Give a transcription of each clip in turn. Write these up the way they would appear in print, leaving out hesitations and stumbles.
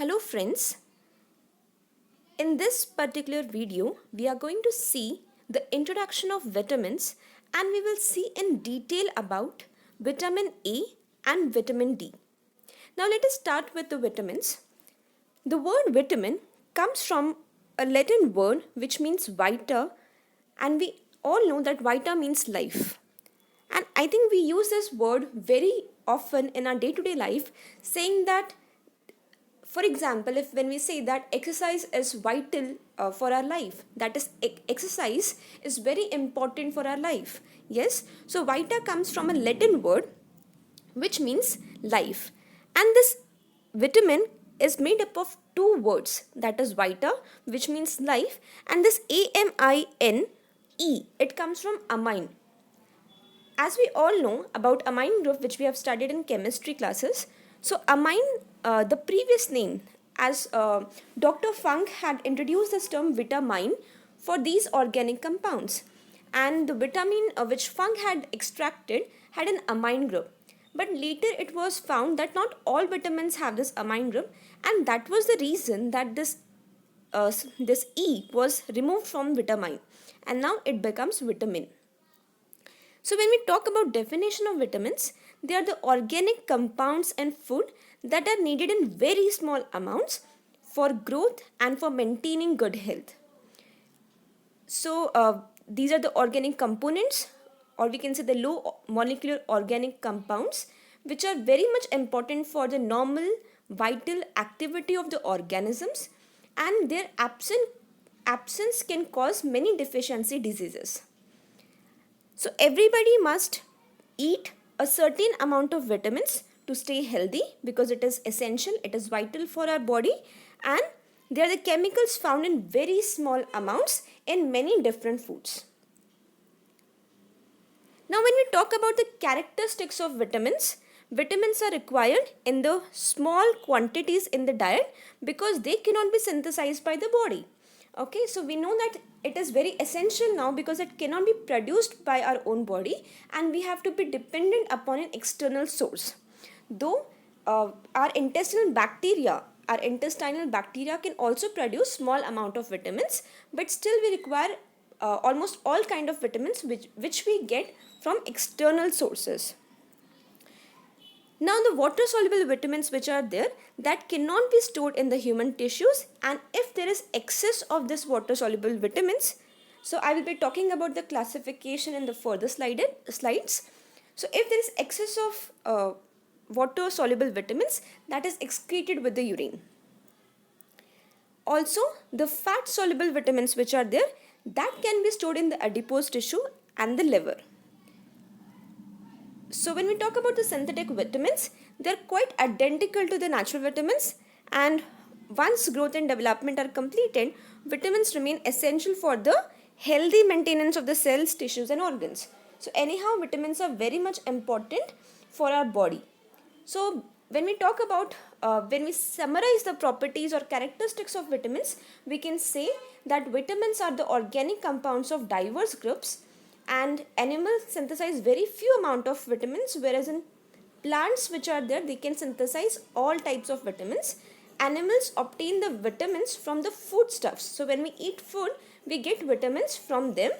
Hello friends, in this particular video we are going to see the introduction of vitamins and we will see in detail about vitamin A and vitamin D. Now let us start with the vitamins. The word vitamin comes from a Latin word which means vita, and we all know that vita means life. And I think we use this word very often in our day-to-day life, saying that, for example, if when we say that exercise is vital for our life, that is exercise is very important for our life. Yes, so vita comes from a Latin word which means life, and this vitamin is made up of two words, that is vita, which means life, and this amine, it comes from amine. As we all know about amine group, which we have studied in chemistry classes, so amine, the previous name, as Dr. Funk had introduced this term vitamine for these organic compounds, and the vitamin which Funk had extracted had an amine group. But later it was found that not all vitamins have this amine group, and that was the reason that this E was removed from vitamin, and now it becomes vitamin. So when we talk about definition of vitamins, they are the organic compounds and food that are needed in very small amounts for growth and for maintaining good health. So these are the organic components, or we can say the low molecular organic compounds, which are very much important for the normal vital activity of the organisms, and their absence can cause many deficiency diseases. So everybody must eat a certain amount of vitamins to stay healthy, because it is essential, it is vital for our body, and they are the chemicals found in very small amounts in many different foods. Now when we talk about the characteristics of vitamins, vitamins are required in the small quantities in the diet because they cannot be synthesized by the body. Okay, so we know that it is very essential now because it cannot be produced by our own body and we have to be dependent upon an external source. Though our intestinal bacteria can also produce small amount of vitamins, but still we require almost all kind of vitamins which we get from external sources. Now the water soluble vitamins which are there, that cannot be stored in the human tissues, and if there is excess of this water soluble vitamins, so I will be talking about the classification in the further slides. So if there is excess of water soluble vitamins, that is excreted with the urine. Also the fat soluble vitamins which are there, that can be stored in the adipose tissue and the liver. So when we talk about the synthetic vitamins, they are quite identical to the natural vitamins, and once growth and development are completed, vitamins remain essential for the healthy maintenance of the cells, tissues and organs. So anyhow, vitamins are very much important for our body. So when we talk about, when we summarize the properties or characteristics of vitamins, we can say that vitamins are the organic compounds of diverse groups, and animals synthesize very few amount of vitamins, whereas in plants which are there, they can synthesize all types of vitamins. Animals obtain the vitamins from the foodstuffs. So when we eat food, we get vitamins from them.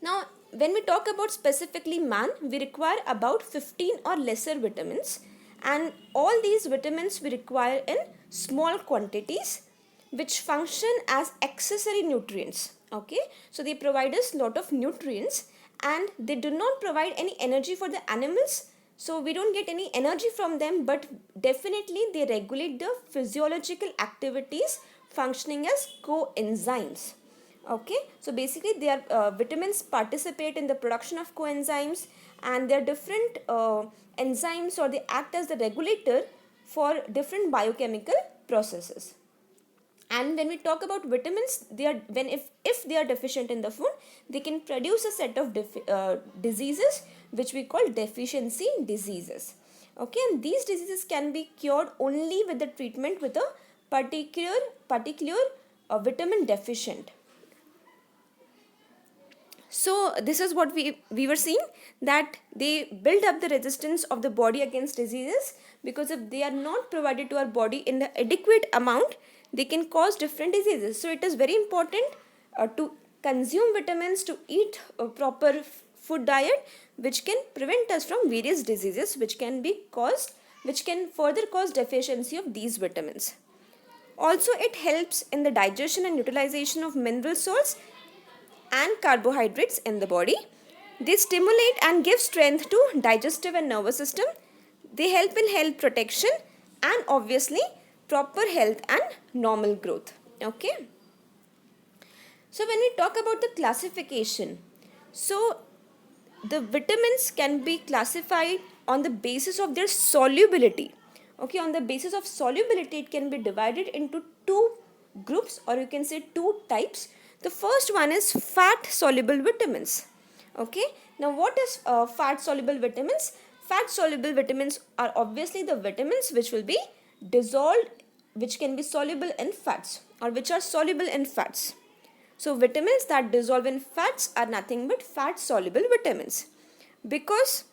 Now when we talk about specifically man, we require about 15 or lesser vitamins, and all these vitamins we require in small quantities which function as accessory nutrients. Okay, so they provide us lot of nutrients and they do not provide any energy for the animals, so we don't get any energy from them, but definitely they regulate the physiological activities functioning as coenzymes. Okay, so basically they are vitamins participate in the production of coenzymes, and there are different enzymes, or they act as the regulator for different biochemical processes. And when we talk about vitamins, they are, if they are deficient in the food, they can produce a set of diseases which we call deficiency diseases. Okay, and these diseases can be cured only with the treatment with a particular vitamin deficient. So this is what we were seeing, that they build up the resistance of the body against diseases, because if they are not provided to our body in the adequate amount, they can cause different diseases. So it is very important to consume vitamins, to eat a proper food diet which can prevent us from various diseases which can further cause deficiency of these vitamins. Also, it helps in the digestion and utilization of mineral salts and carbohydrates in the body. They stimulate and give strength to digestive and nervous system. They help in health protection and obviously proper health and normal growth. Okay. So when we talk about the classification, so the vitamins can be classified on the basis of their solubility. Okay, on the basis of solubility, it can be divided into two groups, or you can say two types. The first one is fat soluble vitamins. Okay, now what is fat soluble vitamins? Fat soluble vitamins are obviously the vitamins which will be dissolved, which can be soluble in fats, or which are soluble in fats. So vitamins that dissolve in fats are nothing but fat soluble vitamins. Because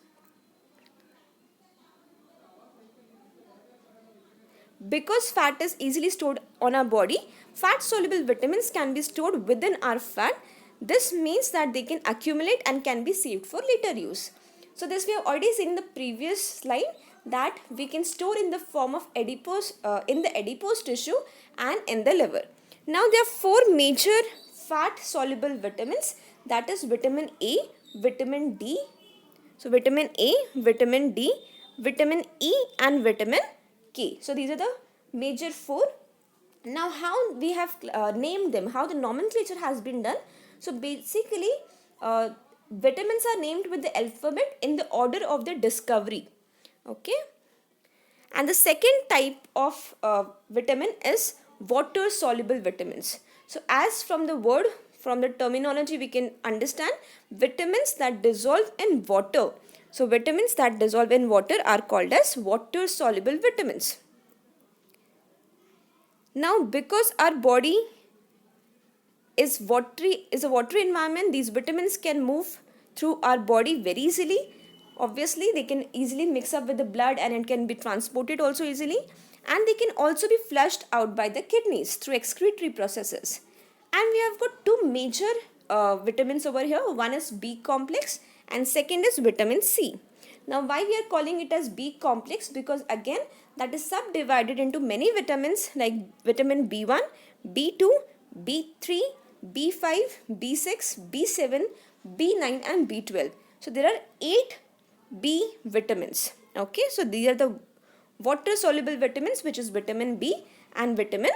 fat is easily stored on our body, fat soluble vitamins can be stored within our fat. This means that they can accumulate and can be saved for later use. So this we have already seen in the previous slide, that we can store in the form of adipose, in the adipose tissue and in the liver. Now there are four major fat soluble vitamins, that is vitamin A, vitamin D. So vitamin A, vitamin D, vitamin E and vitamin K. So these are the major four. Now how we have named them, how the nomenclature has been done. So basically vitamins are named with the alphabet in the order of their discovery. Okay. And the second type of vitamin is water soluble vitamins. So as from the word, from the terminology, we can understand vitamins that dissolve in water. So vitamins that dissolve in water are called as water soluble vitamins. Now because our body is a watery environment, these vitamins can move through our body very easily. Obviously they can easily mix up with the blood and it can be transported also easily, and they can also be flushed out by the kidneys through excretory processes. And we have got two major vitamins over here. One is B complex and second is vitamin C. Now why we are calling it as B complex? Because again that is subdivided into many vitamins like vitamin B1, B2, B3, B5, B6, B7, B9 and B12. So there are 8 B vitamins. Okay, so these are the water soluble vitamins, which is vitamin B and vitamin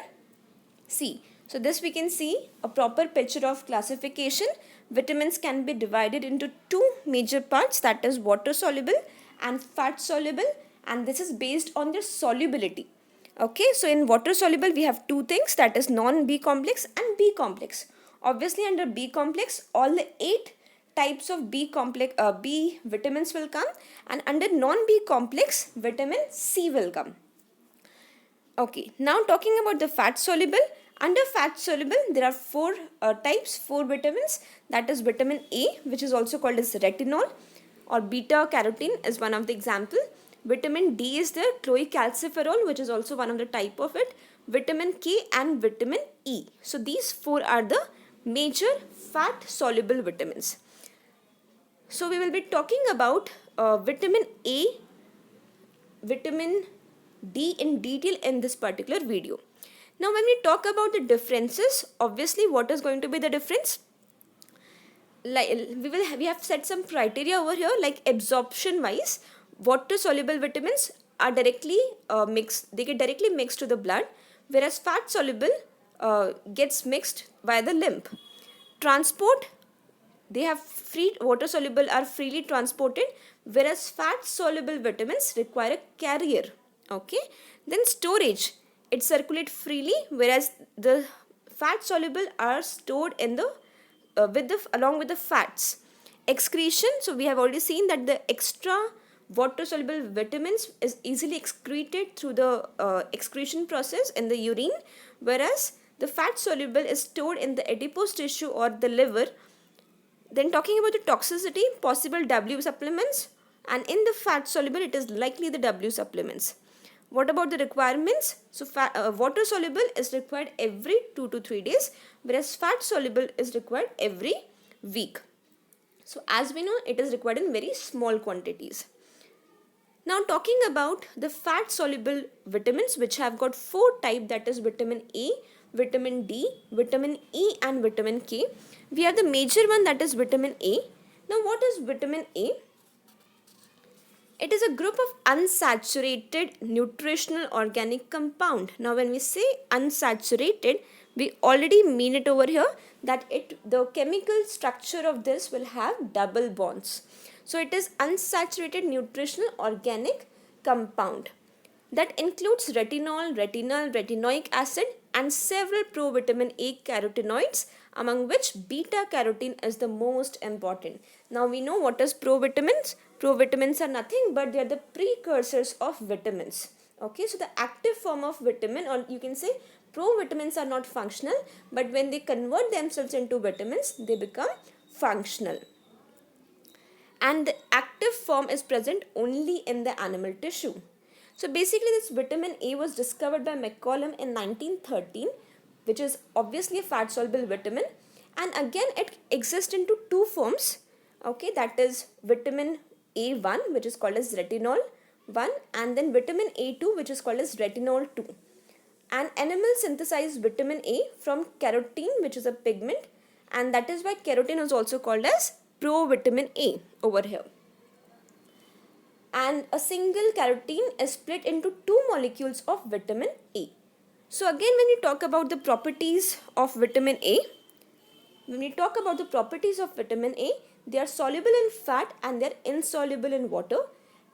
C. So this we can see a proper picture of classification. Vitamins can be divided into two major parts, that is water soluble and fat soluble, and this is based on their solubility. Okay, so in water soluble we have two things, that is non-B complex and B complex. Obviously under B complex all the 8 types of B vitamins will come, and under non-B complex vitamin C will come. Okay, now talking about the fat soluble. Under fat soluble there are 4 types, 4 vitamins, that is vitamin A, which is also called as retinol, or beta carotene is one of the example. Vitamin D is the cholecalciferol, which is also one of the type of it. Vitamin K and vitamin E. So these 4 are the major fat soluble vitamins. So we will be talking about vitamin A, vitamin D in detail in this particular video. Now when we talk about the differences, obviously what is going to be the difference? Like we have set some criteria over here, like absorption wise, water soluble vitamins are directly mixed, they get directly mixed to the blood, whereas fat soluble gets mixed via the lymph. Transport, they have free, water soluble are freely transported, whereas fat soluble vitamins require a carrier. Okay, then storage, it circulates freely, whereas the fat soluble are stored in the along with the fats. Excretion, so we have already seen that the extra water soluble vitamins is easily excreted through the excretion process in the urine, whereas the fat soluble is stored in the adipose tissue or the liver. Then talking about the toxicity, possible W supplements, and in the fat soluble it is likely the W supplements. What about the requirements? So water soluble is required every 2 to 3 days, whereas fat soluble is required every week. So as we know, it is required in very small quantities. Now talking about the fat soluble vitamins, which have got 4 types, that is vitamin A, vitamin D, vitamin E and vitamin K. We have the major one, that is vitamin A. Now what is vitamin A? It is a group of unsaturated nutritional organic compound. Now when we say unsaturated, we already mean it over here that the chemical structure of this will have double bonds. So it is unsaturated nutritional organic compound that includes retinol, retinoic acid and several provitamin A carotenoids, among which beta carotene is the most important. Now we know what is provitamins. Provitamins are nothing but they are the precursors of vitamins. Okay, so the active form of vitamin, or you can say provitamins are not functional, but when they convert themselves into vitamins, they become functional. And the active form is present only in the animal tissue. So basically this vitamin A was discovered by McCollum in 1913, which is obviously a fat soluble vitamin, and again it exists into 2 forms. Okay, that is vitamin A1, which is called as retinol 1, and then vitamin A2, which is called as retinol 2. And animals synthesize vitamin A from carotene, which is a pigment, and that is why carotene is also called as provitamin A over here. And a single carotene is split into 2 molecules of vitamin A. So again, when we talk about the properties of vitamin A, they are soluble in fat and they are insoluble in water.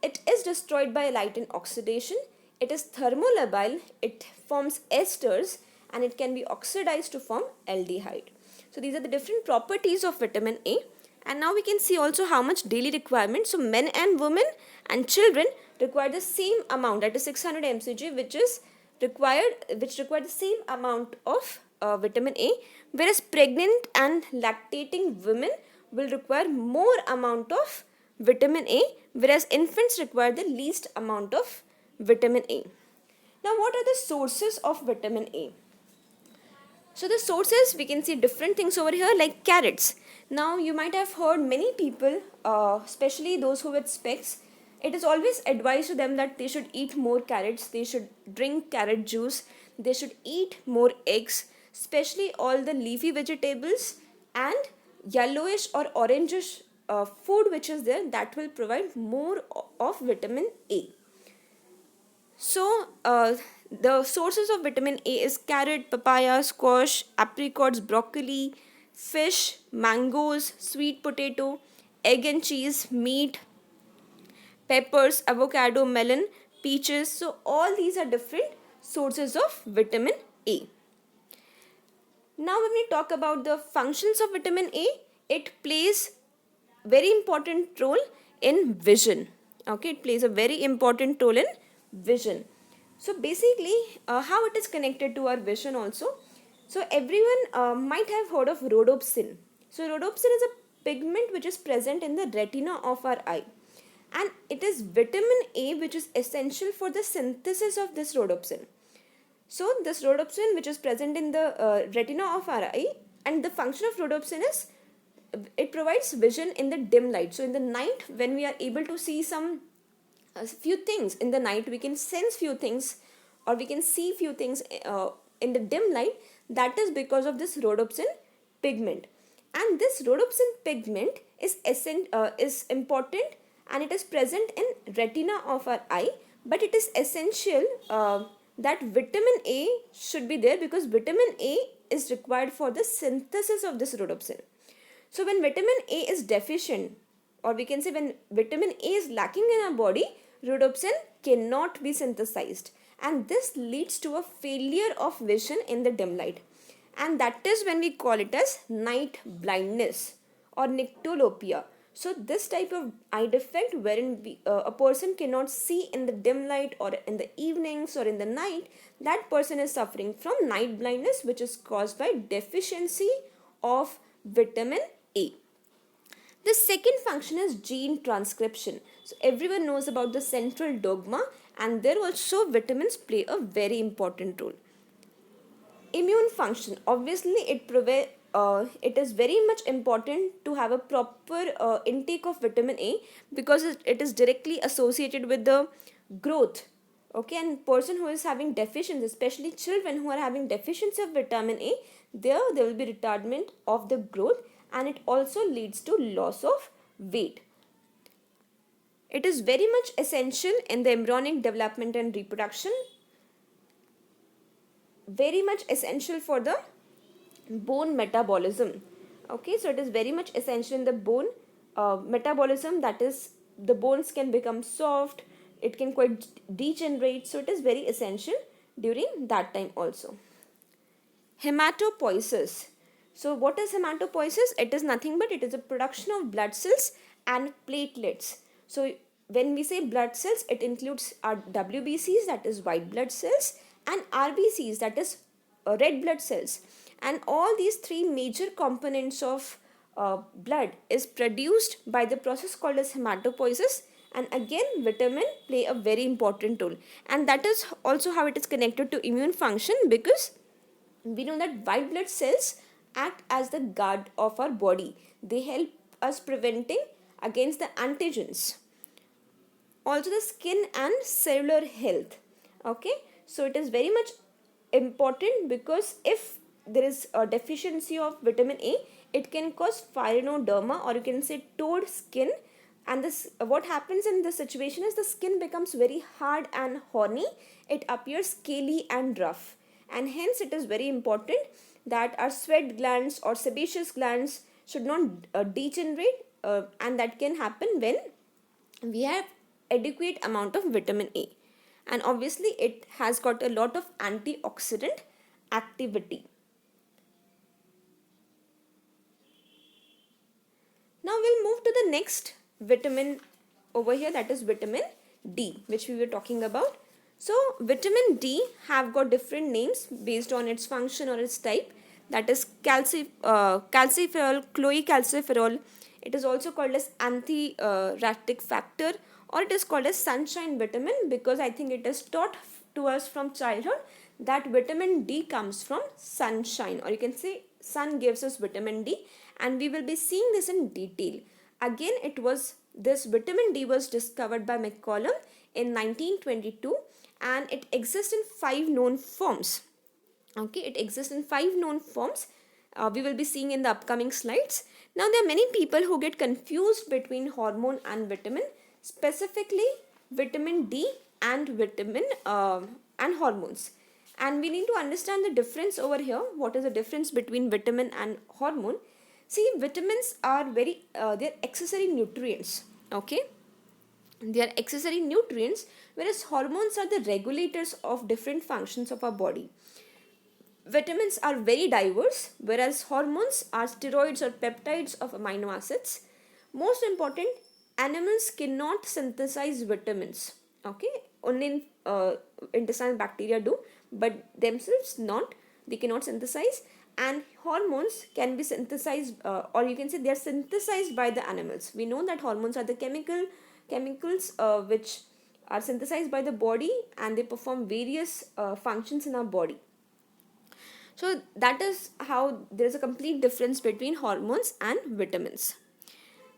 It is destroyed by light and oxidation. It is thermolabile, it forms esters, and it can be oxidized to form aldehyde. So these are the different properties of vitamin A. And now we can see also how much daily requirement. So men and women and children require the same amount, that is 600 mcg, which require the same amount of vitamin A, whereas pregnant and lactating women will require more amount of vitamin A, whereas infants require the least amount of vitamin A. Now what are the sources of vitamin A? So the sources, we can see different things over here, like carrots. Now you might have heard many people, especially those who with specs, it is always advised to them that they should eat more carrots, they should drink carrot juice, they should eat more eggs, especially all the leafy vegetables and yellowish or orangish food which is there, that will provide more of vitamin A. So the sources of vitamin A is carrot, papaya, squash, apricots, broccoli, fish, mangoes, sweet potato, egg and cheese, meat, peppers, avocado, melon, peaches. So all these are different sources of vitamin A. Now when we talk about the functions of vitamin A, it plays very important role in vision. Okay, it plays a very important role in vision. So basically how it is connected to our vision also. So everyone might have heard of rhodopsin. So rhodopsin is a pigment which is present in the retina of our eye, and it is vitamin A which is essential for the synthesis of this rhodopsin. So this rhodopsin which is present in the retina of our eye, and the function of rhodopsin is it provides vision in the dim light. So in the night, when we are able to see few things in the night, we can sense few things or we can see few things in the dim light. That is because of this rhodopsin pigment, and this rhodopsin pigment is important, and it is present in retina of our eye, but it is essential that vitamin A should be there, because vitamin A is required for the synthesis of this rhodopsin. So when vitamin A is deficient, or we can say when vitamin A is lacking in our body, rhodopsin cannot be synthesized, and this leads to a failure of vision in the dim light, and that is when we call it as night blindness or nyctalopia. So this type of eye defect wherein a person cannot see in the dim light or in the evenings or in the night, that person is suffering from night blindness, which is caused by deficiency of vitamin A. The second function is gene transcription. So everyone knows about the central dogma, and there also vitamins play a very important role. Immune function, obviously it is very much important to have a proper intake of vitamin A, because it is directly associated with the growth. Okay, and person who is having deficiency, especially children who are having deficiency of vitamin A, there will be retardment of the growth, and it also leads to loss of weight. It is very much essential in the embryonic development and reproduction, very much essential for the bone metabolism. Okay, so it is very much essential in the bone metabolism, that is, the bones can become soft, it can quite degenerate, so it is very essential during that time also. Hematopoiesis. So what is hematopoiesis? It is nothing but it is a production of blood cells and platelets. So when we say blood cells, it includes our WBCs, that is white blood cells, and RBCs, that is red blood cells. And all these three major components of blood is produced by the process called as hematopoiesis, and again vitamin play a very important role, and that is also how it is connected to immune function, because we know that white blood cells act as the guard of our body. They help us preventing against the antigens. Also the skin and cellular health. Okay, so it is very much important, because if there is a deficiency of vitamin A, it can cause phynoderma, or you can say toad skin, and this, what happens in this situation is the skin becomes very hard and horny, it appears scaly and rough, and hence it is very important that our sweat glands or sebaceous glands should not degenerate, and that can happen when we have adequate amount of vitamin A, and obviously it has got a lot of antioxidant activity. Now we'll move to the next vitamin over here, that is vitamin D, which we were talking about. So vitamin D have got different names based on its function or its type, that is calciferol, cholecalciferol. It is also called as anti-ratic factor, or it is called as sunshine vitamin, because I think it is taught to us from childhood that vitamin D comes from sunshine, or you can say sun gives us vitamin D, and we will be seeing this in detail. Again, this vitamin D was discovered by McCollum in 1922, and it exists in 5 known forms. Okay, it exists in 5 known forms. We will be seeing in the upcoming slides. Now there are many people who get confused between hormone and vitamin, specifically vitamin D and vitamin and hormones, and we need to understand the difference over here. What is the difference between vitamin and hormone? See, vitamins are they're accessory nutrients. Okay, they are accessory nutrients, whereas hormones are the regulators of different functions of our body. Vitamins are very diverse, whereas hormones are steroids or peptides of amino acids. Most important, animals cannot synthesize vitamins. Okay, only intestinal bacteria do, but themselves not. They cannot synthesize, and hormones can be synthesized, or you can say they are synthesized by the animals. We know that hormones are the chemicals which are synthesized by the body, and they perform various functions in our body. So that is how there is a complete difference between hormones and vitamins.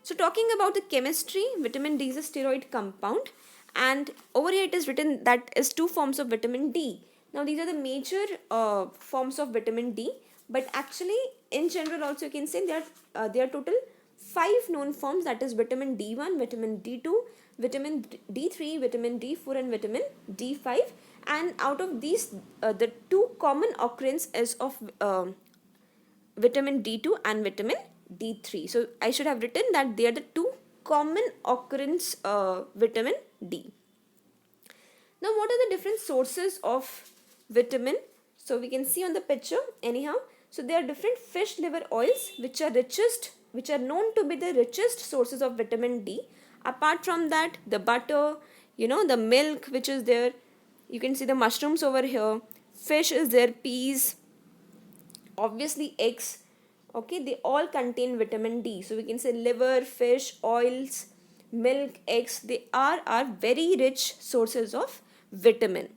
So talking about the chemistry, vitamin D is a steroid compound, and over here it is written that is 2 forms of vitamin D. Now these are the major forms of vitamin D, but actually in general also you can say there are total 5 known forms, that is vitamin D1, vitamin D2, vitamin D3, vitamin D4 and vitamin D5, and out of these the 2 common occurrence is of vitamin D2 and vitamin D3. So I should have written that they are the 2 common occurrence vitamin D. Now what are the different sources of vitamin? So we can see on the picture anyhow. So there are different fish liver oils which are known to be the richest sources of vitamin D. Apart from that, the butter, the milk which is there, you can see the mushrooms over here, fish is there, peas, obviously eggs, Okay, they all contain vitamin D. So we can say liver, fish, oils, milk, eggs, they are very rich sources of vitamin.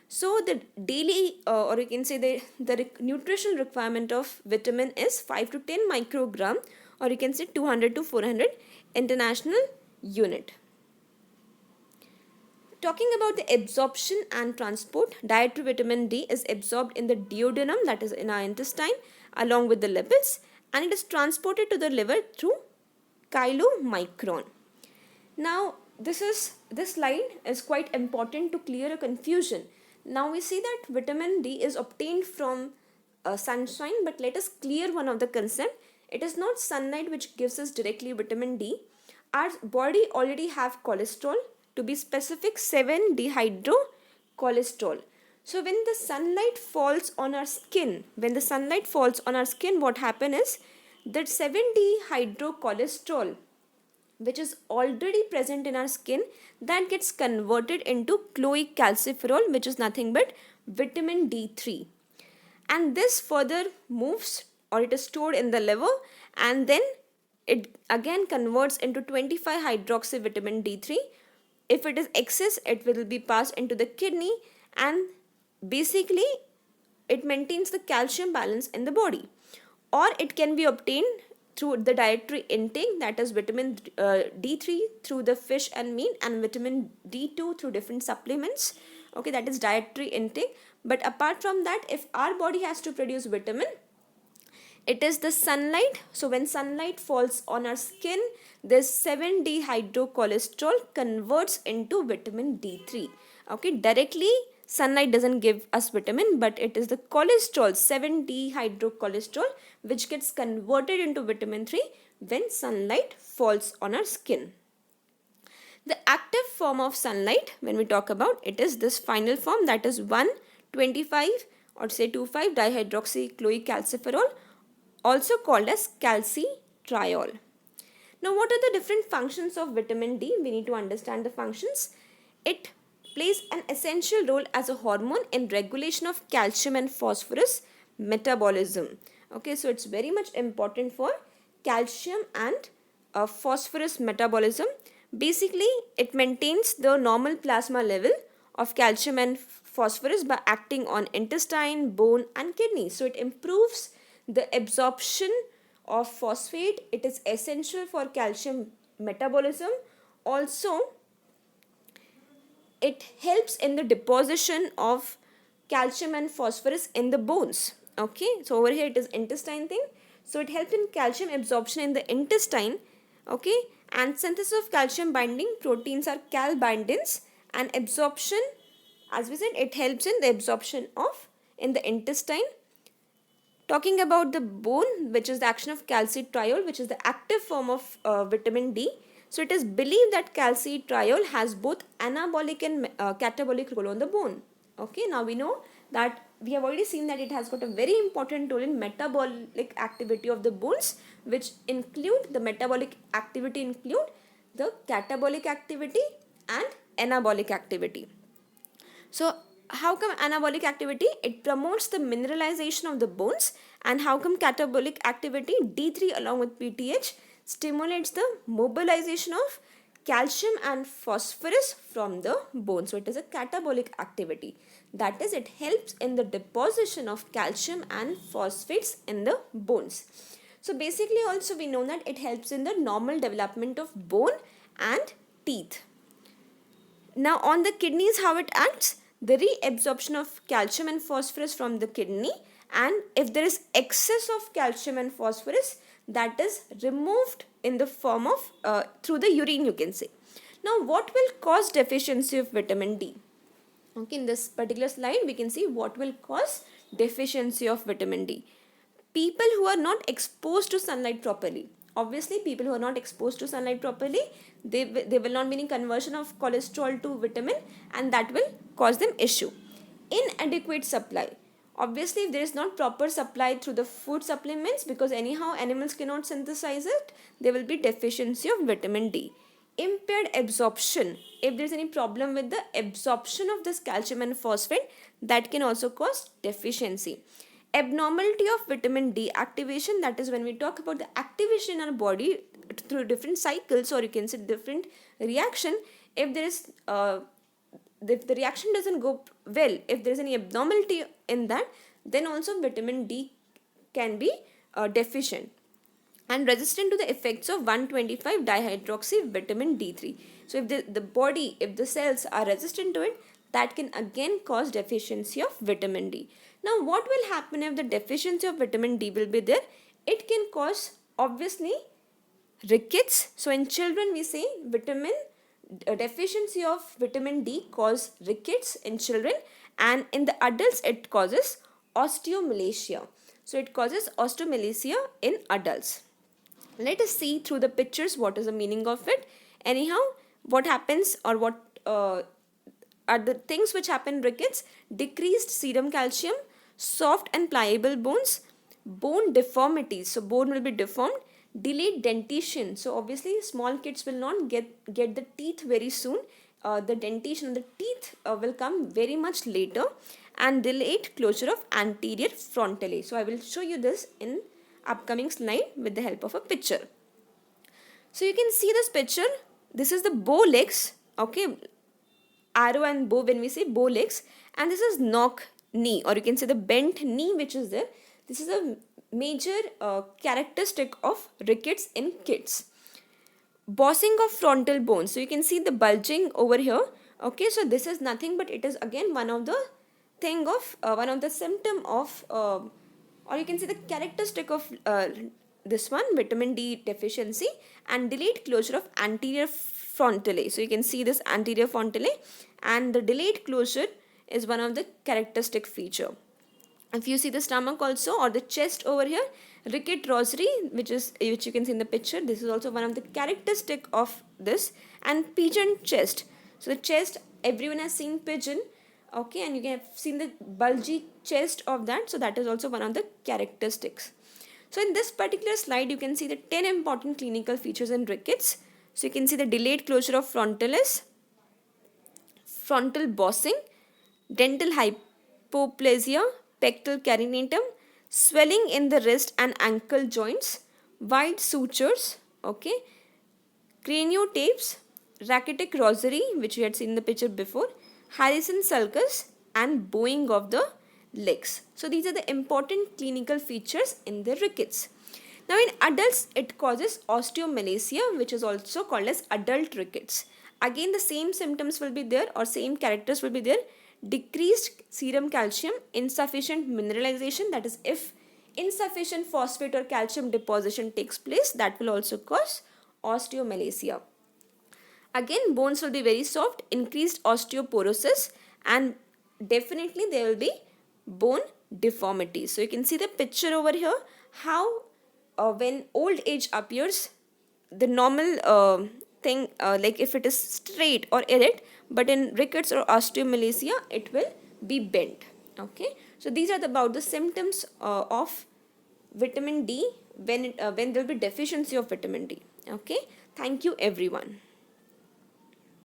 So the daily or you can say the nutritional requirement of vitamin is 5 to 10 microgram, or you can say 200 to 400 international unit. Talking about the absorption and transport, dietary vitamin D is absorbed in the duodenum, that is in our intestine, along with the lipids, and it is transported to the liver through chylomicron. Now, this slide is quite important to clear a confusion. Now we see that vitamin D is obtained from sunshine, but let us clear one of the concept. It is not sunlight which gives us directly vitamin D. Our body already have cholesterol, to be specific 7-dehydrocholesterol. So when the sunlight falls on our skin, what happens is that 7-dehydrocholesterol, which is already present in our skin, that gets converted into chloric calciferol, which is nothing but vitamin D3. And this further moves, or it is stored in the liver, and then it again converts into 25 hydroxy vitamin D3. If it is excess, it will be passed into the kidney, and basically it maintains the calcium balance in the body. Or it can be obtained through the dietary intake, that is vitamin D3 through the fish and meat, and vitamin D2 through different supplements. Okay, that is dietary intake. But apart from that, if our body has to produce vitamin, it is the sunlight. So when sunlight falls on our skin, this 7-dehydrocholesterol converts into vitamin D3. Okay, directly sunlight doesn't give us vitamin, but it is the cholesterol, 7-dehydrocholesterol, which gets converted into vitamin 3 when sunlight falls on our skin. The active form of sunlight, when we talk about, it is this final form, that is 1,25 or say 2,5 dihydroxychloroquicalciferol, also called as calcitriol. Now, what are the different functions of vitamin D? We need to understand the functions. It plays an essential role as a hormone in regulation of calcium and phosphorus metabolism. Okay, so it's very much important for calcium and phosphorus metabolism. Basically, it maintains the normal plasma level of calcium and phosphorus by acting on intestine, bone and kidney. So it improves the absorption of phosphate. It is essential for calcium metabolism. Also, it helps in the deposition of calcium and phosphorus in the bones. Okay, so over here it is intestine thing. So it helps in calcium absorption in the intestine. Okay, and synthesis of calcium binding proteins are calbindins, and absorption, as we said, it helps in the absorption of in the intestine. Talking about the bone, which is the action of calcitriol, which is the active form of vitamin D. So it is believed that calcitriol has both anabolic and catabolic role on the bone. Okay, now we know that we have already seen that it has got a very important role in metabolic activity of the bones, which include the metabolic activity include the catabolic activity and anabolic activity. So how come anabolic activity? It promotes the mineralization of the bones. And how come catabolic activity? D3 along with PTH stimulates the mobilization of calcium and phosphorus from the bone. So it is a catabolic activity. That is, it helps in the deposition of calcium and phosphates in the bones. So basically also we know that it helps in the normal development of bone and teeth. Now on the kidneys, how it acts? The reabsorption of calcium and phosphorus from the kidney, and if there is excess of calcium and phosphorus, that is removed in the form of through the urine, you can say. Now what will cause deficiency of vitamin D? Okay, in this particular slide we can see what will cause deficiency of vitamin D. People who are not exposed to sunlight properly. Obviously, people who are not exposed to sunlight properly, they will not be any conversion of cholesterol to vitamin, and that will cause them issue. Inadequate supply. Obviously, if there is not proper supply through the food supplements, because anyhow animals cannot synthesize it, there will be deficiency of vitamin D. Impaired absorption. If there is any problem with the absorption of this calcium and phosphate, that can also cause deficiency. abnormality of vitamin D activation, that is when we talk about the activation in our body through different cycles, or you can say different reaction. If there is if the reaction doesn't go well, if there is any abnormality in that, then also vitamin D can be deficient and resistant to the effects of 125 dihydroxy vitamin D3. So if the body, if the cells are resistant to it, that can again cause deficiency of vitamin D. Now what will happen if the deficiency of vitamin D will be there? It can cause obviously rickets. So in children we say deficiency of vitamin D cause rickets in children, and in the adults it causes osteomalacia. So it causes osteomalacia in adults. Let us see through the pictures what is the meaning of it. Anyhow, what happens, or what are the things which happen in rickets? Decreased serum calcium, soft and pliable bones, bone deformities, so bone will be deformed, delayed dentition, so obviously small kids will not get the teeth very soon. The dentition, the teeth will come very much later, and delayed closure of anterior frontale. So I will show you this in upcoming slide with the help of a picture. So you can see this picture. This is the bow legs, okay, arrow and bow when we say bow legs, and this is knock knee, or you can say the bent knee which is there. This is a major characteristic of rickets in kids. Bossing of frontal bones, so you can see the bulging over here, okay. So this is nothing but it is again one of the thing of one of the symptom of or you can say the characteristic of this one, vitamin D deficiency, and delayed closure of anterior frontale. So you can see this anterior frontale, and the delayed closure is one of the characteristic feature. If you see the stomach also, or the chest over here, ricket rosary, which you can see in the picture, this is also one of the characteristic of this, and pigeon chest. So the chest, everyone has seen pigeon, okay, and you have seen the bulgy chest of that, so that is also one of the characteristics. So in this particular slide you can see the 10 important clinical features in rickets. So you can see the delayed closure of frontalis, frontal bossing, dental hypoplasia, pectoral carinatum, swelling in the wrist and ankle joints, wide sutures, okay, craniotapes, rachitic rosary, which we had seen in the picture before, Harrison sulcus, and bowing of the legs. So these are the important clinical features in the rickets. Now in adults it causes osteomalacia, which is also called as adult rickets. Again the same symptoms will be there, or same characters will be there. Decreased serum calcium, insufficient mineralization, that is if insufficient phosphate or calcium deposition takes place, that will also cause osteomalacia. Again bones will be very soft, increased osteoporosis, and definitely there will be bone deformity. So you can see the picture over here, how when old age appears, the normal thing like if it is straight or erect, but in rickets or osteomalacia it will be bent, okay. So these are about the symptoms of vitamin D when there will be deficiency of vitamin D, okay. Thank you everyone.